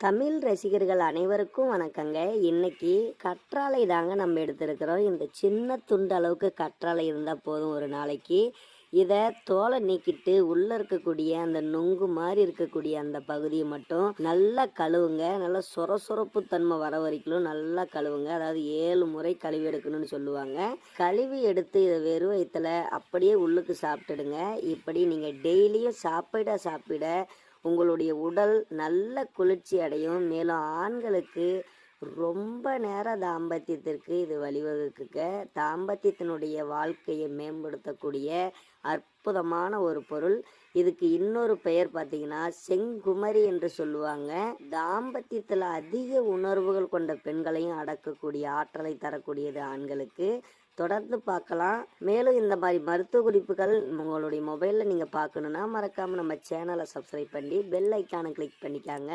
தமிழ் ரசிகர்கள் அனைவருக்கும் வணக்கங்க. இன்னைக்கு கற்றாழை தாங்க நம்ம எடுத்திருக்கிறோம். இந்த சின்ன துண்டு அளவுக்கு கற்றாழை இருந்தால் போதும் ஒரு நாளைக்கு. இதை தோலை நீக்கிட்டு உள்ளே இருக்கக்கூடிய அந்த நொங்கு மாதிரி இருக்கக்கூடிய அந்த பகுதியை மட்டும் நல்லா கழுவுங்க. நல்லா சொரசொரப்பு தன்மை வர வரைக்கும் நல்லா கழுவுங்க. அதாவது 7 முறை கழுவி எடுக்கணும்னு சொல்லுவாங்க. கழுவி எடுத்து இதை வெறும் வயிற்றுல அப்படியே உள்ளுக்கு சாப்பிட்டுடுங்க. இப்படி நீங்கள் டெய்லியும் சாப்பிட உங்களுடைய உடல் நல்ல குளிர்ச்சி அடையும். மேலும் ஆண்களுக்கு ரொம்ப நேர தாம்பத்தியத்திற்கு இது வழிவகுக்குங்க. தாம்பத்தியத்தினுடைய வாழ்க்கையை மேம்படுத்தக்கூடிய அற்புதமான ஒரு பொருள். இதுக்கு இன்னொரு பெயர் பார்த்தீங்கன்னா செங்குமரி என்று சொல்லுவாங்க. தாம்பத்தியத்தில் அதிக உணர்வுகள் கொண்ட பெண்களையும் அடக்கக்கூடிய ஆற்றலை தரக்கூடியது ஆண்களுக்கு. தொடர்ந்து பார்க்கலாம். மேலும் இந்த மாதிரி மருத்துவ குறிப்புகள் உங்களுடைய மொபைலில் நீங்கள் பார்க்கணுன்னா மறக்காமல் நம்ம சேனலை சப்ஸ்கிரைப் பண்ணி பெல் ஐக்கானை கிளிக் பண்ணிக்காங்க.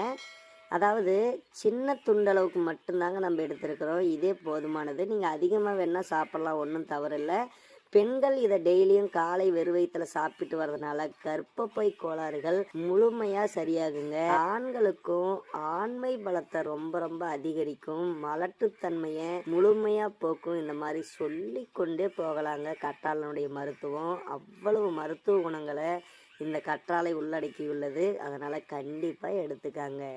அதாவது சின்ன துண்டளவுக்கு மட்டும்தாங்க நம்ம எடுத்துருக்கிறோம். இதே போதுமானது. நீங்கள் அதிகமாக வேணால் சாப்பிட்லாம், ஒன்றும் தவறில்லை. பெண்கள் இதை டெய்லியும் காலை வெறுவயத்தில் சாப்பிட்டு வர்றதுனால கர்ப்பப்பை கோளாறுகள் முழுமையாக சரியாகுங்க. ஆண்களுக்கும் ஆண்மை பலத்தை ரொம்ப ரொம்ப அதிகரிக்கும். மலட்டுத்தன்மையை முழுமையாக போக்கும். இந்த மாதிரி சொல்லி கொண்டே போகலாங்க. கற்றாழையினுடைய மருத்துவம் அவ்வளவு மருத்துவ குணங்களை இந்த கற்றாழை உள்ளடக்கியுள்ளது. அதனால் கண்டிப்பாக எடுத்துக்காங்க.